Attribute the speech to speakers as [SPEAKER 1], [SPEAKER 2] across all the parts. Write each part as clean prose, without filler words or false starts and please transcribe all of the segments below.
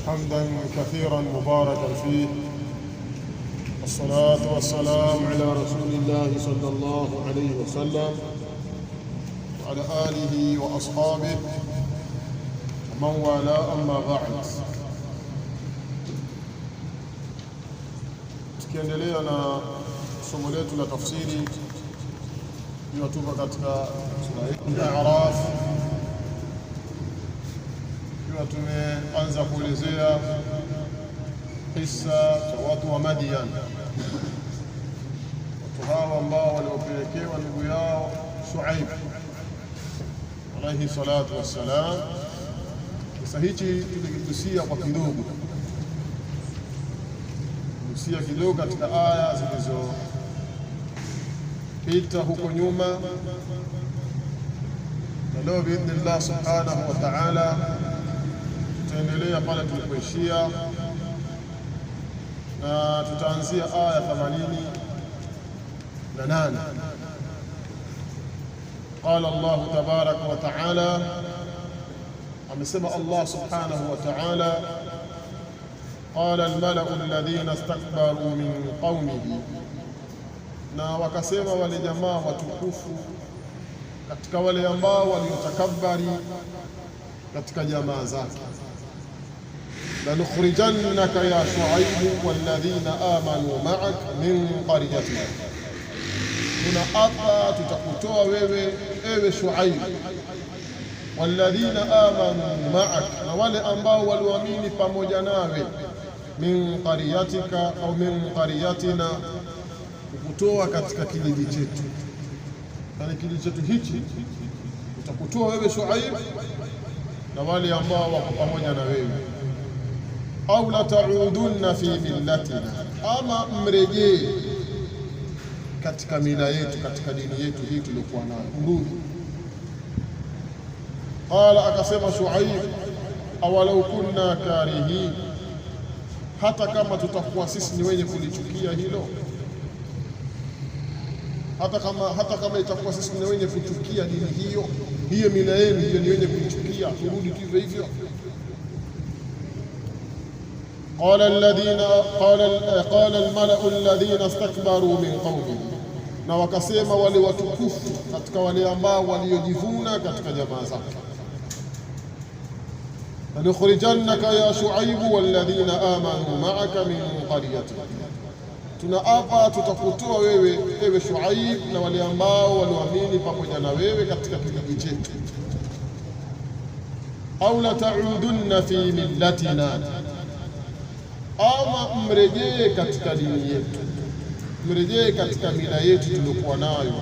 [SPEAKER 1] حمدا كثيرا مباركا فيه، والصلاة والسلام على رسول الله صلى الله عليه وسلم وعلى آله وأصحابه ومن والاه، أما بعد. Tukiendelea na somo letu la tafsiri tuliyotupa katika sura Al-A'raf, tumeanza kuelezea kisa cha watu wa Madian, watu hawa ambao waliopelekewa ndugu yao Shuaib alayhi salatu wassalam. Kisa hichi tulikigusia kwa kidogo, kugusia kidogo katika aya zilizopita huko nyuma, na leo biidhnillah subhanahu wa ta'ala tutaendelea pale tulipoishia, na tutaanzia aya 88. Qala Allah tabaraka wa taala, amesema Allah subhanahu wa ta'ala, qala almalau alladhina istakbaru min qaumihi, na wakasema wale jamaa watukufu katika wale ambao waliotakabari katika jamaa zake, lanukhrijannaka ya Shuaibu walladhina amanu ma'ak min qaryatina, tunaapa tutakutoa wewe ewe Shuaib, walladhina amanu ma'ak, na wale ambao waliamini pamoja nawe, min qaryatika au min qaryatina, kukutoa katika kijiji chetu. Yani kijiji chetu hichi tutakutoa wewe Shuaib na wale ambao wako pamoja na wewe. Au la ta'udunna fi millatina, ama mrejee katika mila yetu, katika dini yetu hii tuliokuwa nayo, urudi. Qala, akasema Shuaib, awalau kunna karihin, hata kama tutakuwa sisi ni wenye kulichukia hilo, hata kama itakuwa sisi ni wenye kuchukia dini hiyo mila yenu hiyo ni wenye kuichukia, turudi hivyo hivyo. قال الملأ الذين استكبروا من قومه, na wakasema wale watukufu katika wale ambao waliojivuna katika jamaa zake, lanukhrijannaka ya Shuaib walladhina amanu ma'aka min qaryatika, tunaapa tutakutoa wewe ewe Shuaib na wale ambao walioamini pamoja na wewe katika kijiji chetu. Au la ta'udunna fi millatina, ama mrejee katika dini yetu, mrejee katika mila yetu tuliokuwa nayo,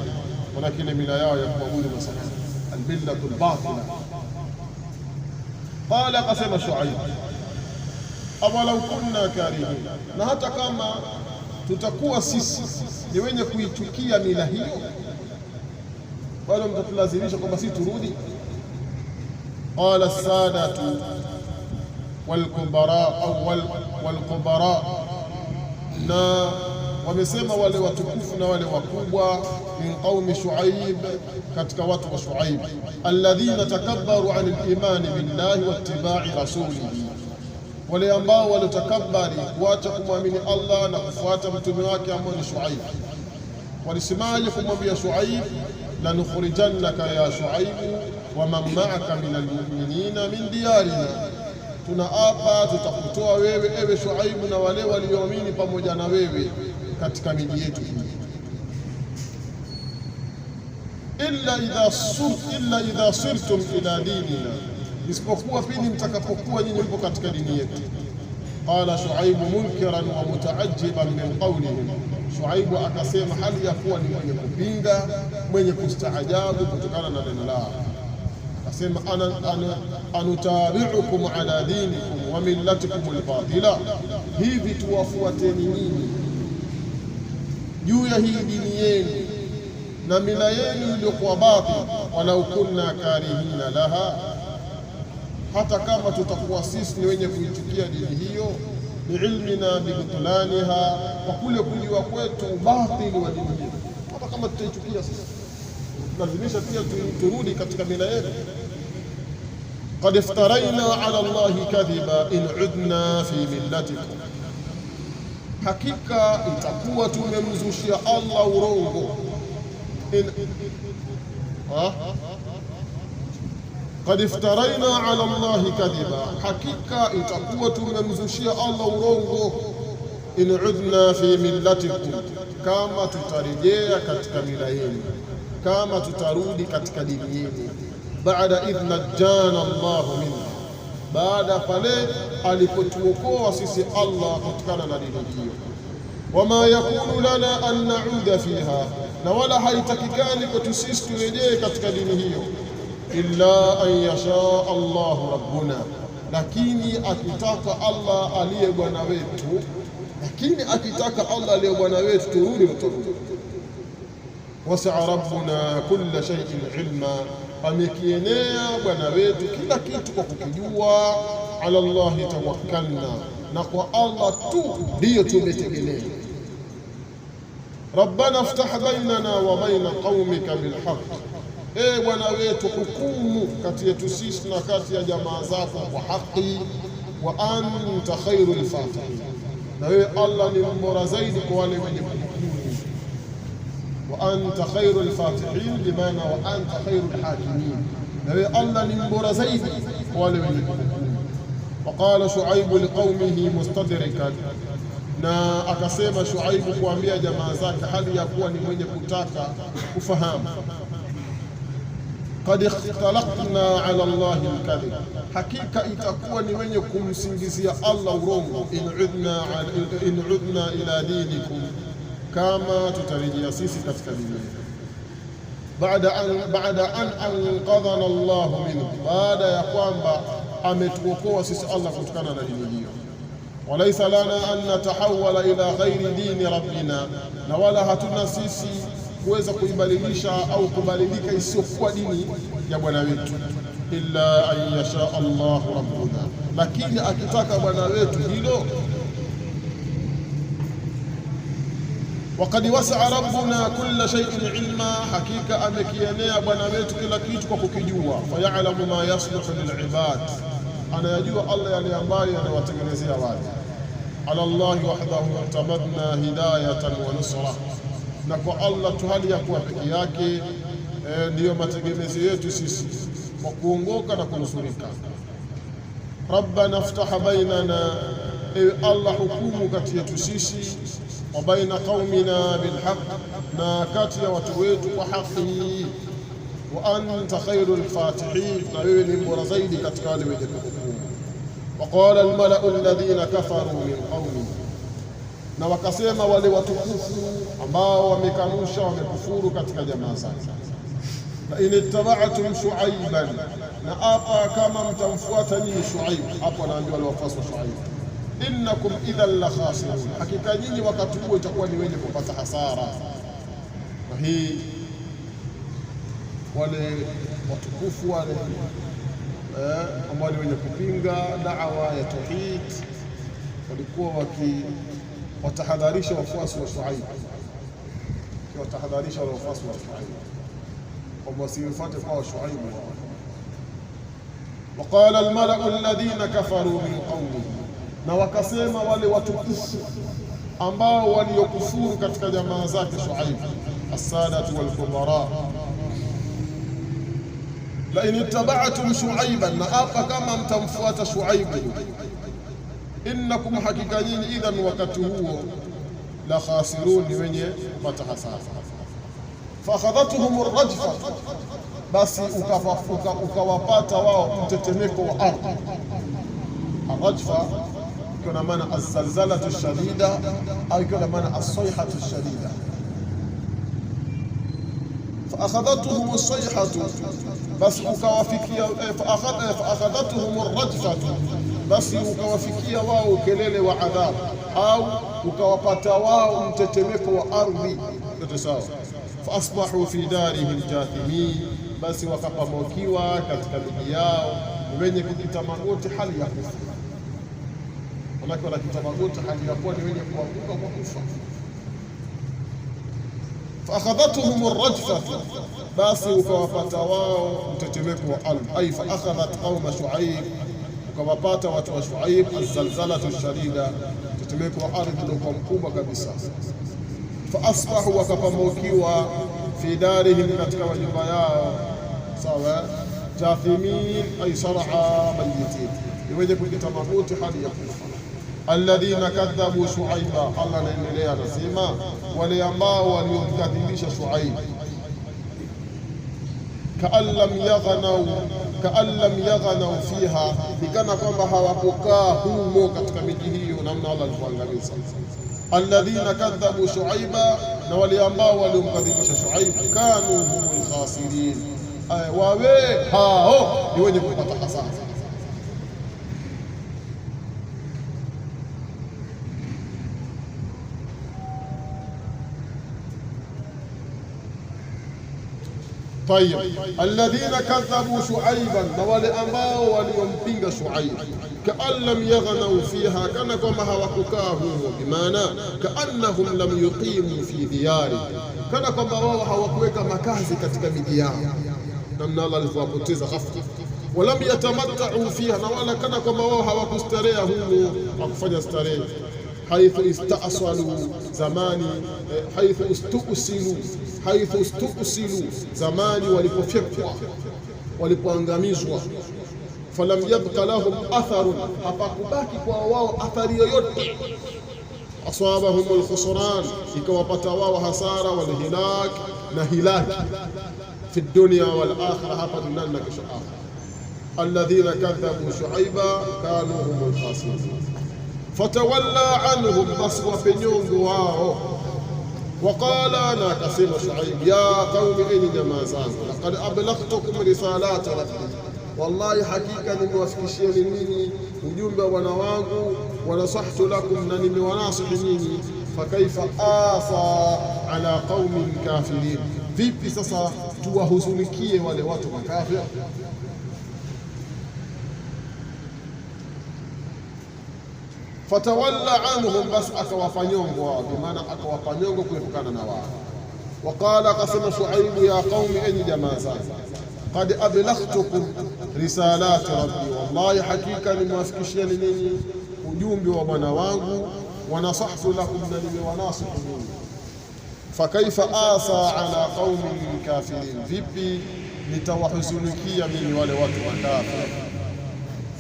[SPEAKER 1] walakini mila yao ya kuabudu masanamu, almillatul batila. Qala, akasema Shuaib, awalau kunna karihin, na hata kama tutakuwa sisi ni wenye kuichukia mila hiyo, bado mtatulazimisha kwamba sisi turudi. Qala sadatu walkubara au walkubara, na wamesema wale watukufu na wale wakubwa, min qaumi Shuaib, katika watu wa Shuaib, alladhina takabbaru an al-imani billahi wa ittiba'i rasulihi, wale ambao walitakabari kuacha kumwamini Allah na kufuata mtume wake ambao ni Shuaib. Walisemaje kumwambia Shuaib, lanukhrijannaka ya Shuaib wa man ma'aka min almu'minina min diyarina, tunaapa tutakutoa wewe ewe Shuaib na wale walioamini pamoja na wewe katika miji yetu hii, illa idha sirtum ila dinina, isipokuwa pindi mtakapokuwa nyinyi mpo katika dini yetu. Qala Shuaib munkiran wa mutaajiban min qawlihim, Shuaib akasema hali ya kuwa ni mwenye kupinga, mwenye kustaajabu kutokana na neno lao. Akasema anutabi'ukum ala dinikum wa millatikum albatila, hivi tuwafuateni nyinyi juu ya hii dini yenu na mila yenu iliyokuwa batil, walau kunna karihina laha, hata kama tutakuwa sisi ni wenye kuichukia dini hiyo, biilmina bibutlaniha, kwa kule kujua kwetu ubatili wa dini hiyo, hata kama tutaichukia sisi lazimisha pia turudi katika mila yetu. qad iftaraina ala Allahi kadhiba in udna fi millatikum, hakika itakuwa tumemzushia Allah urongo. Qad iftaraina ala Allahi kadhiba, hakika itakuwa tumemzushia Allah urongo. In udna fi millatikum, kama tutarejea katika mila yenu, kama tutarudi katika dini yenu. Baada idh najjana Allahu minha, baada pale alipotuokoa sisi Allah kutokana na dini hiyo. Wama yakunu lana an na'uda fiha, na wala haitakikani kwetu sisi turejee katika dini hiyo. Illa an yasha Allahu rabbuna, lakini akitaka Allah aliye bwana wetu, lakini akitaka Allah aliye bwana wetu turudi. Wasi'a rabbuna kulla shay'in ilma, amekienea bwana wetu kila kitu kwa kukijua. Ala Allahi tawakkalna, na kwa Allah tu ndiyo tumetegemea. Rabbana iftah bainana wa baina qaumika bilhaq, bwana wetu hukumu kati yetu sisi na kati ya jamaa zako kwa haki. Wa anta khairul fatihin, na wewe Allah ni mbora zaidi kwa wale wenye kuhukumu. Wa anta khairul fatihin bimaana wa anta khairul hakimin, na wewe Allah ni mbora zaidi kwa wale wenye kuhukumu. Waqala Shuaibu liqaumihi mustadrikan, na akasema Shuaibu kuambia jamaa zake hali ya kuwa ni mwenye kutaka kufahamu. Qad ikhtalaqna ala Allahi alkadhib, hakika itakuwa ni wenye kumsingizia Allah urongo. In udna ila dinikum, kama tutarejea sisi katika dini. Baada an anqadhana Allahu minhu, baada ya kwamba ametuokoa sisi Allah kutokana na dini hiyo. Walaysa lana an natahawala ila ghairi dini rabbina, na wala hatuna sisi kuweza kuibadilisha au kubadilika isiyokuwa dini ya bwana wetu. Illa an yasha Allahu rabbuna, lakini akitaka bwana wetu hilo. Waqad wasi'a rabbuna kulla shay'in ilma, hakika amekienea bwana wetu kila kitu kwa kukijua. Fayalamu ma yasluhu lilibad, anayajua Allah yale ambayo anawatengenezea watu. Ala Allahi wahdahu i'tamadna hidayatan wa nusra, na kwa Allah tu hali ya kuwa peke yake ndiyo mategemezi yetu sisi kwa kuongoka na kunusurika. Rabbana iftah bainana, ewe Allah hukumu kati yetu sisi. Wa baina qaumina bilhaq, na kati ya watu wetu kwa haki. Wa anta khairul fatihin, na wewe ni mbora zaidi katika wale wenye kuhukumu. Waqala almalau alladhina kafaru min qaumi, na wakasema wale watukufu ambao wamekanusha wamekufuru katika jamaa zake. La in ittaba'tum Shuaiban, na hapa kama mtamfuata nyinyi Shuaib, hapo anaambiwa wale wafuasi wa Shuaib, innakum idhan la khasirun, hakika nyinyi wakati huo itakuwa ni wenye kupata hasara. Na hii wale watukufu wale ambao ni wenye kupinga da'wa ya tauhid walikuwa watahadharisha wafuasi wa Shuaib, watahadharisha wale wafuasi wa Shuaib kwamba wasifuate kwa Shuaib. Waqala almalau alladhina kafaru min qaumihi, na wakasema wale watukufu ambao waliokufuru katika jamaa zake Shuaib, as-sadatu wal kubara, la in ittaba'tum Shuaiban, na hapa kama mtamfuata Shuaib, innakum hakika nyinyi idhan wakati huo la khasirun, ni wenye kupata hasara. Fa akhadhatuhum ar-rajfa, basi ukawapata wao mtetemeko wa ardhi. Ar-rajfa kuna maana az-zalzalatu shadida, au kuna maana as-sayhatu shadida. Fa akhadhatuhum as-sayhatu, basi ukawafikia. Fa akhadhatuhum ar-rajfatu, basi ukawafikia wao kelele wa adhabu, au ukawapata wao mtetemeko wa ardhi. Yote sawa. Fa asbahu fi darihim jathimin, basi wakapamokiwa katika miji yao wenye kukita magoti hali ya kufa. Wanakita magoti hali ya kuwa ni wenye kuanguka kwa kufa. Faakhadhatuhum ar-rajfa, basi ukawapata wao mtetemeko wa ardhi. Ay faakhadhat qauma Shuaib, ukawapata watu wa Shuaib az-zalzalatu shadida, mtetemeko wa ardhi uliokuwa mkubwa kabisa. Faasbahu, wakapamaukiwa fi darihim, katika majumba yao, sawa, jathimin ay sar'a mayitin, iweje kukita mabuti hali ya kufa. Alladhina kadhabu Shuaiba, Allah anaendelea anasema wale ambao waliomkadhibisha Shuaib, kaan lam yaghnau fiha, nikana kwamba hawakukaa humo katika miji hiyo, namna Allah alivyoangamiza. Alladhina kadhabu Shuaiba, na wale ambao waliomkadhibisha Shuaib, kanu humul khasirin, wawe hao ni wenye kupata hasara. طيب الذين كذبوا شعيبا, na wale ambao waliompinga Shuaib, kaan lam yaghnau fiha, kana kama hawakukaa humo, bimaana kaannahum lam yuqimu fi diyari, kana kwamba wao hawakuweka makazi katika miji yao, namna Allah alivyowapoteza ghafla. Walam yatamattau fiha, na wala kana kwamba wao hawakustareha humo, hakufanya starehe. Haithu istaasalu zamani, haithu istusilu zamani, walipofyekwa, walipoangamizwa. Falam yabqa lahum atharun, hapakubaki kwa wao athari yoyote. Asabahum alkhusran, ikawapata wao hasara, walhilak, na hilaki, fi dunya wal akhirah, hapa duniani na kesho akhirah. Alladhina kadhabu Shuaiba kanu humul khasirin. Fatawalla anhum, basi wapenyongo wao. Waqala, na akasema Shuaib, ya qaumi, enyi jamaa zangu, laqad ablaghtukum risalati rabbi, wallahi hakika nimewafikishieni ninyi ujumbe wa Bwana wangu, wa nasahtu lakum, na nimewanasihi ninyi. Fakaifa asa ala qaumin kafirin, vipi sasa tuwahuzunikie wale watu makafir? Fatawalla anhum, bas akawapanyongo wao, bimaana akawapanyongo kuepukana na wao. Waqala, akasema Shuaibu, ya qaumi, enyi jamaa zangu, qad ablaghtukum risalati rabbi, wallahi hakika nimewafikishieni ninyi ujumbe wa Bwana wangu, wa nasahtu lakum, na nimewanasihi ninyi. Fakaifa asa ala qaumin kafirin, vipi nitawahuzunikia mimi wale watu makafir.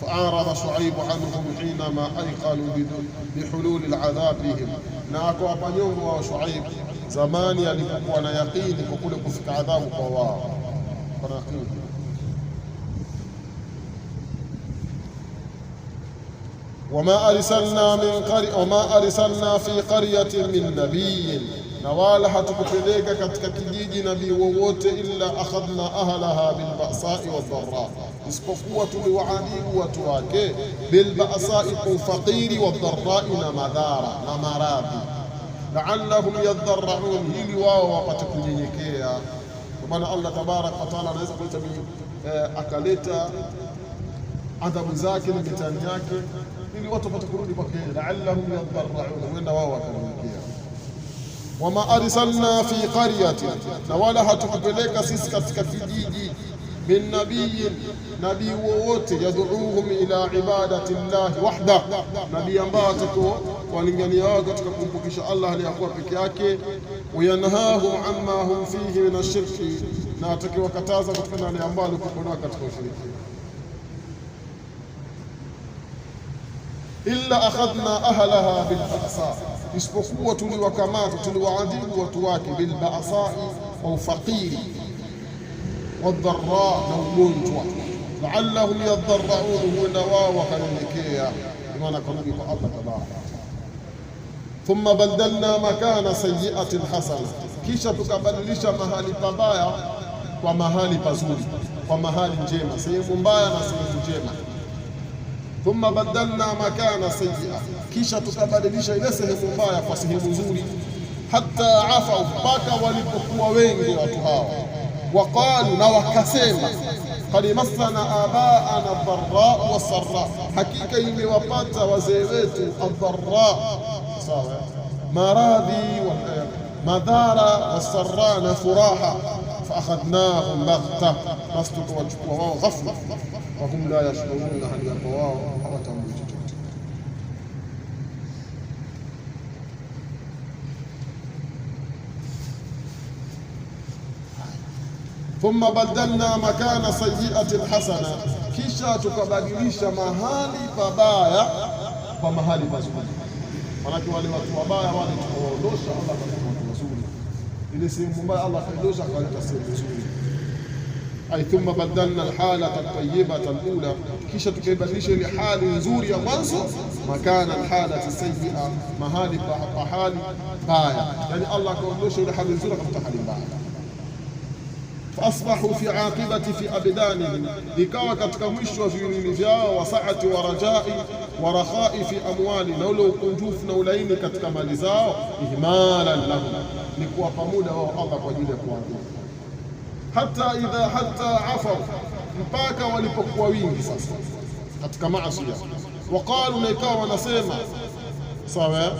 [SPEAKER 1] فأعرض شعيب عنهم حينما أيقنوا بحلول العذاب بهم, na akawapanyongo wa Shuaib zamani alipokuwa na yaqini kwa kule kufika adhabu kwa wao. wama arsalna fi qaryatin min nabiyyin, na wala hatukupeleka katika kijiji nabii wowote, illa akhadna ahlaha bilba'sa'i wadh-dharra, isipokuwa tuliwaadhibu watu wake bilba'sa'i, kwa ufakiri, wadh-dharra'i, na madhara na maradhi, la'allahum yadharraun, ili wao wapate kunyenyekea. Kwa maana Allah tabaraka wa taala anaweza kuleta akaleta adhabu zake na mitani yake ili watu wapate kurudi kwake, la'allahum yadharraun, huenda wao wakanyenyekea. Wama arsalna fi qaryatin, na wala hatukupeleka sisi katika kijiji, min nabiyyin, nabii wowote, yad'uuhum ila ibadati llahi wahda, nabii ambao atako walingania wao katika kumpokesha Allah aliyakuwa peke yake, wayanhahum amma hum fihi min ashirki, na atakiwakataza kutokana na ambao walikuwa katika ushirikina. Illa akhadna ahlaha bilba'sa, isipokuwa tuliwakamata, tuliwaadhibu watu wake, bilba'sa'i, wa ufaqiri, wadharra, na ugonjwa, la'allahum yadharraun, huenda wao wakanyenyekea, maana kurudi kwa Allah tabaraka. Thumma badalna makana sayyi'atin hasana, kisha tukabadilisha mahali pabaya kwa mahali pazuri, kwa mahali njema, sehemu mbaya na sehemu njema. Thumma badalna makana sayyi'a, kisha tukabadilisha ile sehemu mbaya kwa sehemu nzuri. Hatta afau, mpaka walipokuwa wengi watu hao. Waqalu, na wakasema, qad massana abaana ad-dharra was-sarra, hakika imewapata wazee wetu ad-dharra, sawa, maradhi madhara wasarra na furaha. Faakhadnahum baghta, basi tukawachukua wao ghafla, wahum la yashuruna, hali ya wao hawatambui chochote. Thumma badalna makana sayyi'ati alhasana, kisha tukabadilisha mahali pabaya kwa mahali pazuri. Manake wale watu wabaya wale tukawaondosha, Allah akaweka watu wazuri. Ile sehemu mbaya Allah akaondosha akaleta sehemu nzuri. Ay thumma badalna alhalata at-tayyibata al-ula, kisha tukaibadilisha ile hali nzuri ya mwanzo, makana alhalati sayyi'a, mahali pa hali baya. Yani Allah akaondosha ile hali nzuri akaleta hali mbaya. Faasbahu fi aqibati fi abdanihim, ikawa katika mwisho wa viwili vyao, wasaati wa rajai wa rakhai fi amwali, na ule ukunjufu na ulaini katika mali zao, ihmalan lahum, ni kuwapa muda wao Allah kwa ajili ya kuadhibu. Hata afaw, mpaka walipokuwa wingi sasa katika maasi, waqalu, na ikawa wanasema sawa,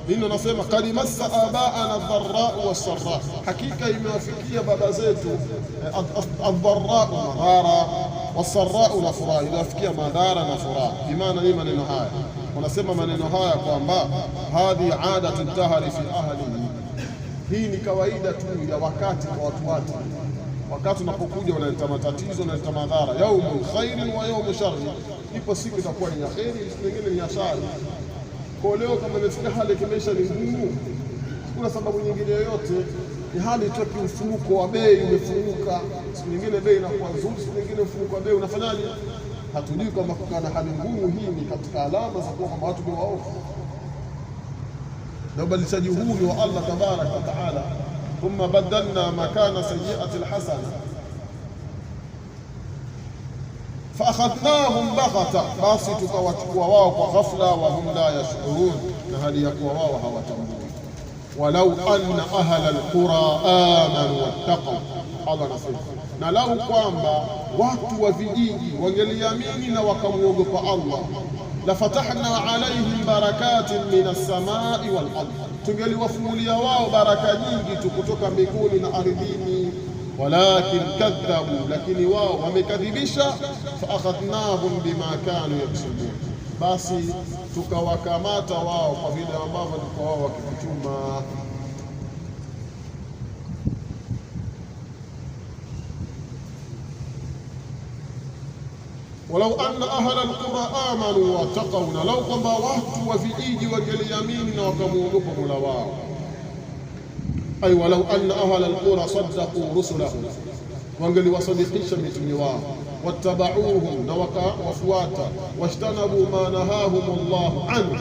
[SPEAKER 1] ndio nasema qad massa abaana ad-dharra was-sarra, hakika imewafikia baba zetu ad-dharra madhara, was-sarra na furaha, imewafikia madhara na furaha. Bimaana ni maneno haya, wanasema maneno haya kwamba hadhi adatu dahri fi ahlihi, hii ni kawaida tu ya wakati kwa watu wake. Wakati unapokuja unaleta matatizo, unaleta madhara, yaumul khairi wa yaumul sharri, ipo siku itakuwa ni ya khairi, siku nyingine ni ya shari. Kwa leo kama imefika hali kimaisha ni ngumu, kuna sababu nyingine yoyote, ni hali tu ya mfumuko wa bei umefunguka, siku nyingine bei inakuwa nzuri, siku nyingine mfumuko wa bei unafanyaje? Hatujui kama kuna hali ngumu. Hii ni katika alama za kuwa kwamba watu ni waovu, na ubadilishaji huu ni wa Allah tabaraka wa taala. Thumma badalna makana sayyi'ati alhasana faakhadnahum baghata, basi tukawachukua wao kwa ghafla, wa hum la yashurun, na hali ya kuwa wao hawatambui. Walau anna ahla alqura amanu wattaqu, Allah anasema, na lau kwamba watu wa vijiji wangeliamini na wakamwogopa Allah, la fatahna alaihim barakatin min as-samai wal ardh, tungeliwafungulia wao baraka nyingi tu kutoka mbinguni na ardhini. Walakin kadhabu, lakini wao wamekadhibisha. Faakhadnahum bima kanu yaksubun, basi tukawakamata wao kwa vile ambavyo walikuwa wao wakichuma. Walau anna ahla alqura amanu wa taqaw, na lau kwamba watu wa vijiji wangeliamini na wakamuogopa Mola wao. Ay walau anna ahla alqura saddaqu rusulahum, wangeliwasadikisha mitume wao, wattabauhum, na wakawafuata, washtanabu ma nahahum Allahu anhu,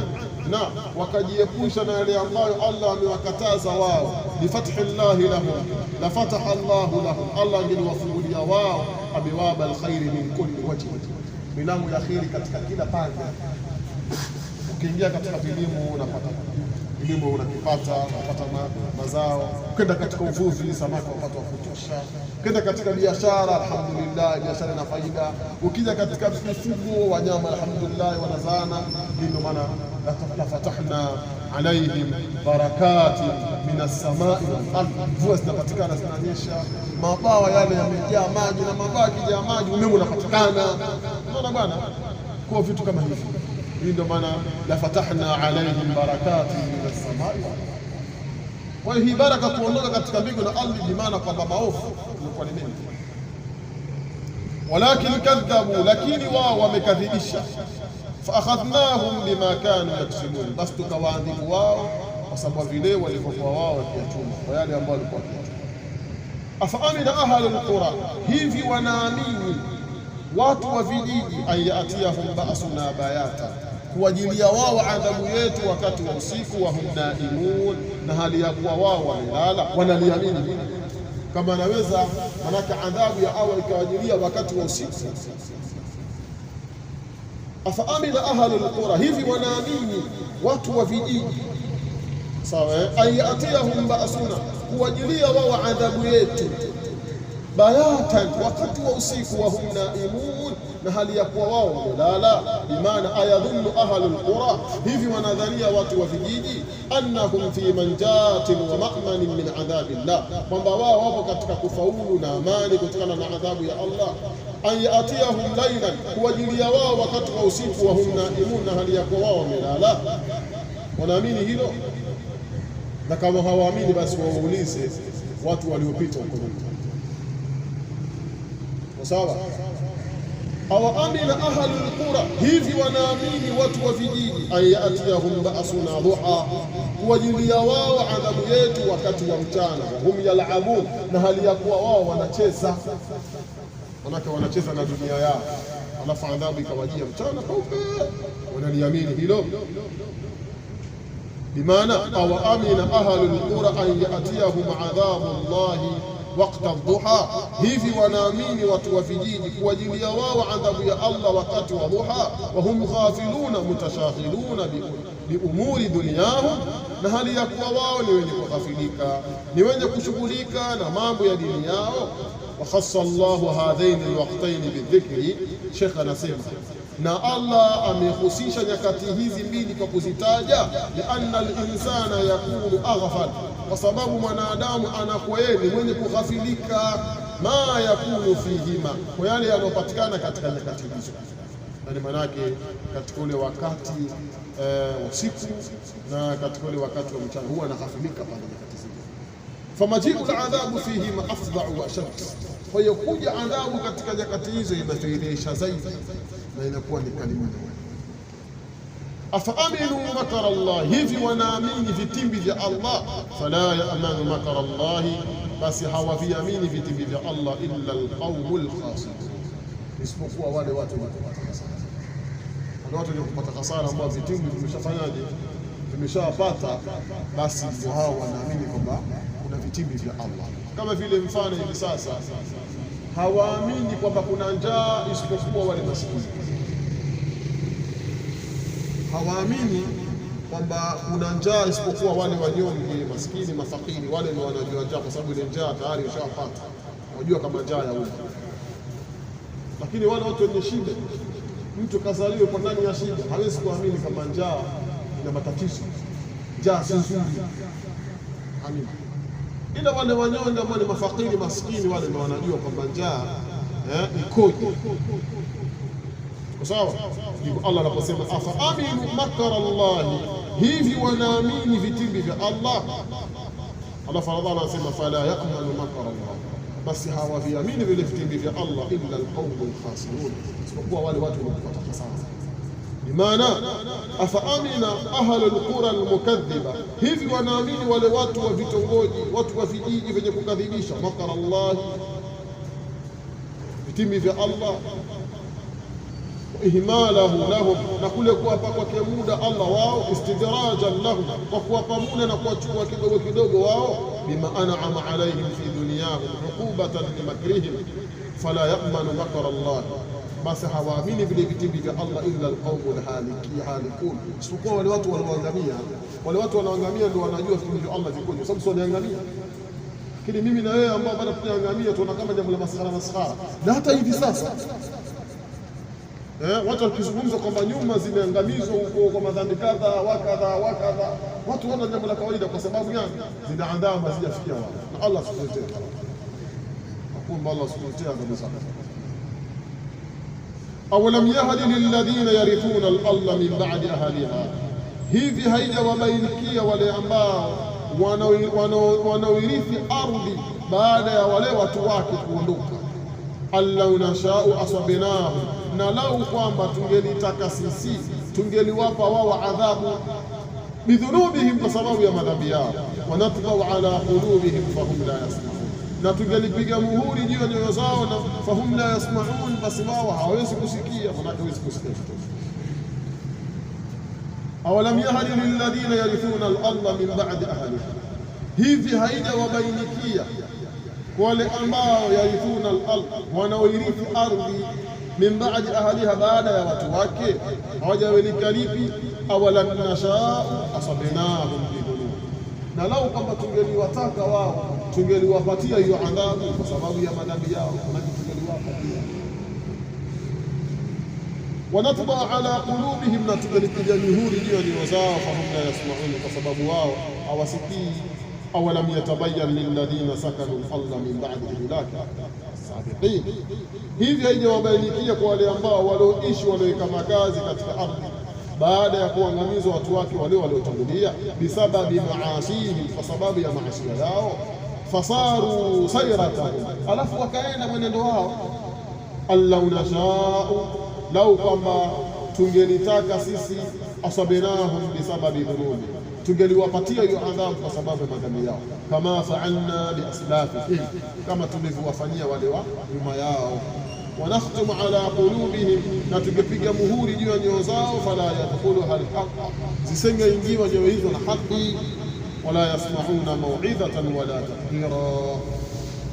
[SPEAKER 1] na wakajiepusha na yale ambayo Allah amewakataza wao. Bifathi llahi lahum la fataha Allahu lahum, Allah angeliwafungulia wao abwaba alkhairi min kulli wajh, milango ya khairi katika kila pande. Ukiingia katika elimu unapata elimu, unakipata, unapata mazao. Ukenda katika uvuvi, samaki wapata wa kutosha. Ukenda katika biashara, alhamdulillah, biashara ina faida. Ukija katika mifugo, wanyama, alhamdulillah, wanazaana. Ndio maana la fatahna alaihim barakatin minas samai wal ardh, mvua zinapatikana, zinanyesha, mabawa yale yamejaa maji, na mabawa yakijaa maji umeme unapatikana. Unaona bwana, kwa vitu kama hivi. Hii ndio maana la fatahna alaihim barakatin minas samai wal ardh. Kwa hiyo hii baraka kuondoka katika mbingu na ardhi, bi maana kwamba maovu ilikuwa ni mengi. Walakin kadhabu, lakini wao wamekadhibisha. Faakhadhnahum bima kanu yaksibun, basi tukawaadhibu wao kwa sababu vile walivyokuwa wao wakiyachuma, kwa yale ambayo walikuwa wakiyachuma. Afaamina ahlu alqura, hivi wanaamini watu wa vijiji, ayatiyahum ba'suna bayata, kuwajilia wao adhabu yetu wakati wa usiku, wa hum naimun, na hali ya kuwa wao wamelala. Wanaliamini kama anaweza, manaka adhabu ya awali ikawajilia wakati wa usiku. Afaamina ahlu alqura, hivi wanaamini watu wa vijiji, sawa, ayatiyahum ba'suna, kuwajilia wao adhabu yetu, bayatan, wakati wa usiku, wa hum naimun, na hali ya kuwa wao wamelala. Bimaana ayadhunnu ahlul qura, hivi wanadhania watu wa vijiji, annahum fi manjatin wa ma'manin min adhabillah, kwamba wao wapo katika kufaulu na amani kutokana na adhabu ya Allah. An yatiyahum laylan, kuwajilia wao wakati wa usiku, wa hum naimun, na hali ya kuwa wao wamelala. Wanaamini hilo? Na kama hawaamini basi waulize watu waliopita huko nyuma. Sawa? Awa amina ahlul qura, hivi wanaamini watu wa vijiji, ayatiyahum ba'suna duha, kuwajilia wao adhabu yetu wakati wa mchana, hum yal'abun, na hali ya kuwa wao wanacheza. Wanake wanacheza na dunia yao, alafu adhabu ikawajia mchana peupe. Wanaliamini hilo? Bimaana awa amina ahlul qura an yatiyahum adhabu Allahi waqta dhuha, hivi wanaamini watu wa vijiji kuwajilia wao adhabu ya Allah wakati wa dhuha. Wa hum ghafiluna mutashaghiluna bi umuri dunyahum, na hali ya kuwa wao ni wenye kughafilika, ni wenye kushughulika na mambo ya dini yao. Wa khassa Allahu hadhaini alwaqtayn bidhikri, Sheikh anasema na Allah amehusisha nyakati hizi mbili kwa kuzitaja, lianna al-insana yakunu aghfal, kwa sababu mwanadamu anakuwa yeye ni mwenye kughafilika, ma yakunu fihima, kwa yale yanayopatikana katika nyakati hizo. Yani manake katika ule wakati usiku na katika ule wakati wa mchana huwa anaghafilika pale nyakati hizo. Famajibu al-adhabu fihima afda'u wa ashad, kwa hiyo kuja adhabu katika nyakati hizo inathihirisha zaidi na inakuwa ni kalima moja. Afa aminu makara Allah, hivi wanaamini vitimbi vya Allah. Fala ya'manu makara Allah, basi hawaviamini vitimbi vya Allah illa alqaumul khasirun, isipokuwa wale watu wenye kupata hasara. Wale watu wenye kupata hasara ambao vitimbi vimeshafanyaje, vimeshawapata, basi hao wanaamini kwamba kuna vitimbi vya Allah. Kama vile mfano hivi sasa hawaamini kwamba kuna njaa isipokuwa wale maskini. Hawaamini kwamba kuna njaa isipokuwa wale wanyonge, maskini, mafakiri, wale ndio wanajua njaa, kwa sababu ile njaa tayari washapata, wajua kama njaa ya ule. Lakini wale watu wenye shida, mtu kazaliwa kwa ndani ya shida, hawezi kuamini kama njaa ina matatizo, njaa si nzuri. Amini. Ila wale wanyonge ambao ni mafakiri, maskini, wale ndio wanajua kwamba njaa ikoje. Sawa? Ndipo Allah anaposema afa aminu makara Allah, hivi wanaamini vitimbi vya Allah. Allah anasema fala ya'manu makara Allah, basi hawaviamini vile vitimbi vya Allah illa alqawmul khasirun, isipokuwa wale watu wanaopata hasara. Bimaana afa amina ahlul qura almukaththiba, hivi wanaamini wale watu wa vitongoji, watu wa vijiji vyenye kukadhibisha makara Allah, vitimbi vya Allah, ihmalahu lahum, na kule kuwapa kwake muda Allah wao, istidrajan lahum, kwa kuwapa muda na kuwachukua kidogo kidogo wao, bima an'ama alayhim fi dunyahum uqubatan limakrihim fala ya'manu makra Allah, basi hawaamini vile vitimbi vya Allah illa alqawmul halikun, isipokuwa wale watu wanaoangamia. Wale watu wanaoangamia ndio wanajua vitimbi vya Allah vikoje, kwa sababu sio wanaangamia. Lakini mimi na wewe ambao bado tunaangamia tunaona kama jambo la maskhara. Na hata hivi sasa watu wakizungumza kwamba nyumba zimeangamizwa huko kwa madhambi kadha wakadha, watu wana jambo la kawaida. Kwa sababu gani? Zinaandaa hazijafikia wao, na Allah subhanahu wa ta'ala akumba, Allah subhanahu wa ta'ala kabisa. Awalam yahdi lilladhina yarithuna al-ardha min ba'di ahliha, hivi haijawabainikia wale ambao wanaoirithi ardhi baada ya wale watu wake kuondoka. Allau nashau asabnahu, na lau kwamba tungelitaka sisi tungeliwapa wao adhabu, bidhunubihim, kwa sababu ya madhambi yao, wanatbau ala qulubihim fahum la yasmaun, na tungelipiga muhuri juu ya nyoyo zao, na fahum la yasmaun, basi wao hawezi kusikia, maana hawezi kusikia. Awalam yahdi lilladhina yarithuna al-ardha min ba'di ahliha, hivi haijawabainikia wale ambao yarithuna al-ardh, wanaoirithi ardhi, min ba'di ahliha, baada ya watu wake, hawajawelika lipi? Awalam nashau asabnahum bidhunub, na lau kama tungeliwataka wao tungeliwapatia hiyo adhabu kwa sababu ya madhambi yao, na tungeliwapa pia. wanatba ala qulubihim, na tungelipiga mihuri juu ya nyoyo zao, fahum la yasmaun, kwa sababu wao hawasikii. Awalam yatabayyan lilladhina sakanu al-fadla min ba'di hilaki sabiqin, hivyo haijawabainikia kwa wale ambao walioishi walioweka makazi katika ardhi baada ya kuangamizwa watu wake wale waliotangulia, bisababi maasihim, kwa sababu ya maasi yao, fasaru sayratahum, alafu wakaenda mwenendo wao. Allau nashau, lau kwamba tungelitaka sisi, asabnahum bisababi dhunubi, tungeliwapatia hiyo adhabu kwa sababu ya madhambi yao, kama faalna biaslafihim, kama tulivyowafanyia wale wa nyuma yao. Wanakhtimu ala qulubihim, na tungepiga muhuri juu ya nyoyo zao, fala yadkhuluha alhaq, zisingeingiwa nyoyo hizo na haki. Wala yasmauna mauidhatan wala tadhkira,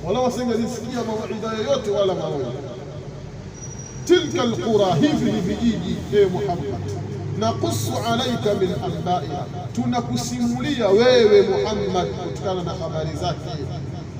[SPEAKER 1] wala wasingezisikia mauidha yoyote wala mawaidha. Tilka alqura, hivi ni vijiji, Muhammad, naqusu alaika min anbaiha, tunakusimulia wewe Muhammad kutokana na habari zake.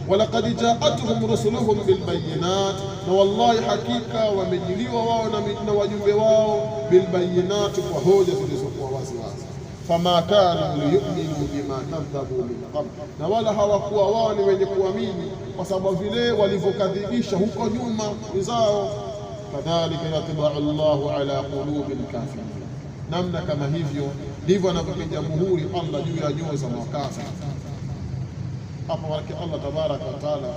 [SPEAKER 1] Walaqad jaatuhum rusuluhum bilbayinat, na wallahi hakika wamejiliwa wao na wajumbe wao, bilbayinat, kwa hoja zilizokuwa wazi wazi. Fama kanu liyuminu bima kadhabu min qabl, na wala hawakuwa wao ni wenye kuamini kwa sababu vile walivyokadhibisha huko nyuma wenzao. Kadhalika yatba'u Allahu ala qulubil kafirin, namna kama hivyo ndivyo anavyopiga muhuri Allah juu ya nyoyo za makafiri. Hapa wake Allah tabaraka wa taala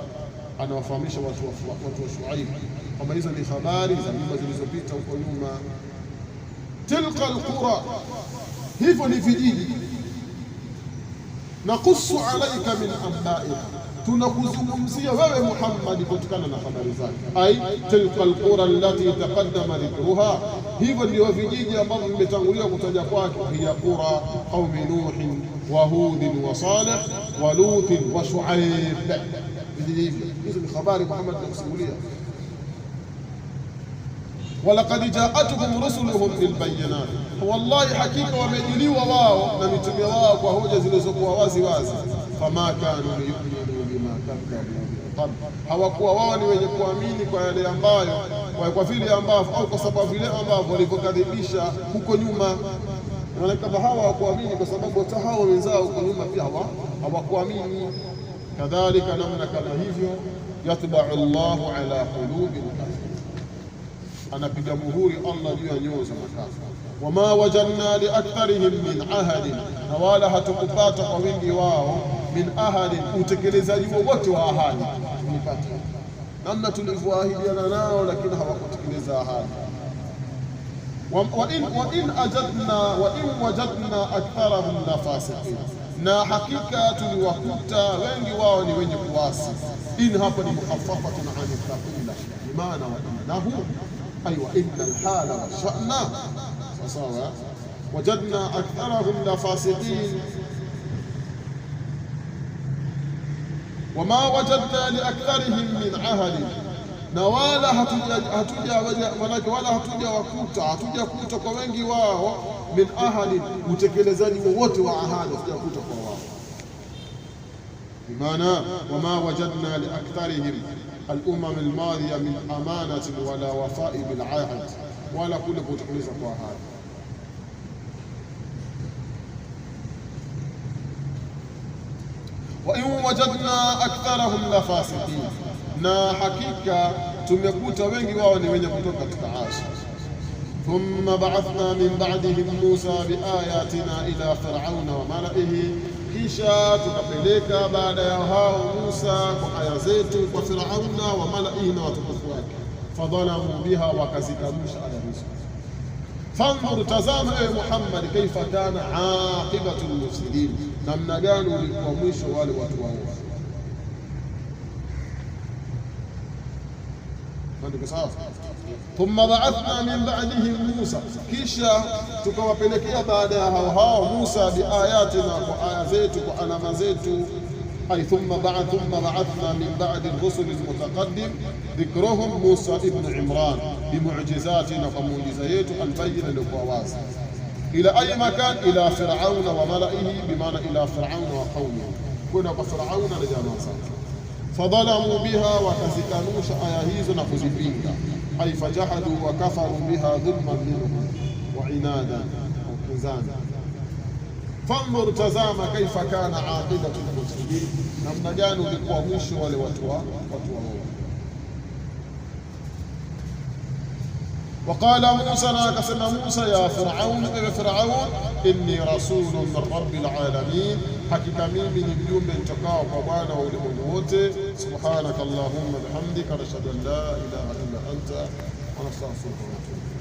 [SPEAKER 1] anawafahamisha watu wa Shuaib kwamba hizo ni habari za nyumba zilizopita huko nyuma. Tilka alqura, hivyo ni vijiji. Naqusu alaika min anbaiha, tunakuzungumzia wewe Muhammad kutokana na habari zake. Ai tilka alqura allati taqaddama dhikruha, hivyo ndio vijiji ambavyo vimetangulia kutaja kwake. Hiya qura qaumi Nuhin wa Hudin wa Salih wa Lutin wa Shuaib. Hizo ni habari Muhammad anakusimulia. Walaqad jaatuhum rusuluhum bilbayinat, wallahi hakika wamejiliwa wao na mitume wao kwa hoja zilizokuwa wazi wazi. Fama kanu liyuminu bima kadhabu min qabl, hawakuwa wao ni wenye kuamini kwa yale ambayo, kwa vile ambavyo, au kwa sababu vile ambavyo walivyokadhibisha huko nyuma. Na kama hawa hawakuamini kwa sababu hata hao wenzao huko nyuma pia hawakuamini. Kadhalika, namna kama hivyo, yatba'u Allahu ala qulubil kafirin, anapiga muhuri Allah juu ya nyoyo za makafiri. Wama wajadna liaktharihim min ahadin, na wala hatukupata kwa wingi wao, min ahadin, utekelezaji wowote wa ahadi. Tulipata namna tulivyoahidiana nao, lakini hawakutekeleza ahadi. Wa in wajadna aktharahum la fasiqin, na hakika tuliwakuta wengi wao ni wenye kuasi. In hapa ni mukhaffafatun an thaqila, bimaana wa innahu ay wa inna alhala wa sha'na, sawa. Wajadna aktharahum la fasiqin, wama wajadna li aktharihim min ahadi, na wala hatujakuta kwa wengi wao min ahadi, utekelezaji wowote wa ahadi hatujakuta kwa wao. Bimaana wama wajadna li aktharihim al-umam al-madhiya min amanatin wala wafa'i bil ahd, wala kule kutekeleza kwa ahadi. Wa in wajadna aktharahum la fasiqin, na hakika tumekuta wengi wao ni wenye kutoka katika asi. Thumma ba'athna min ba'dihim Musa biayatina ila fir'auna wa mala'ihi, kisha tukapeleka baada ya hao Musa kwa aya zetu kwa Firauna wa mala'ihi na watukufu wake. Fadhalamu biha, wakazikanusha aya hizo. Fanzur, tazama ewe Muhammad, kaifa kana aqibatul mufsidin, namna gani ulikuwa mwisho wale watu waovu. Thumma ba'athna min ba'dihim Musa, kisha tukawapelekea baada ya hao Musa biayatina, kwa aya zetu, kwa alama zetu. Ay thumma ba'athna min ba'di ar-rusul al-mutaqaddim dhikruhum Musa ibn Imran bimu'jizatina, kwa muujiza yetu albayina, ilikuwa wazi. Ila ay makan, ila Firauna wa mala'ihi, bimaana ila Firauna wa qaumihi, kuna kwa Firauna na jamaa zake. Fadhalamu biha, wakazikanusha aya hizo na kuzipinga. ay fajahadu wa kafaru biha dhulman minhum wa inada wakizana. Fanzur, tazama, kaifa kana aqibatu al-mufsidin, namna gani ulikuwa mwisho wale watu wa Waqala Musa, na akasema Musa, ya Firaun, ewe Firaun, inni rasulun min rabbil alamin, hakika mimi ni mjumbe mtokao kwa Bwana wa ulimwengu wote. Subhanaka Allahumma bihamdika, nashhadu an la ilaha illa anta wa nastaghfiruka wa natubu.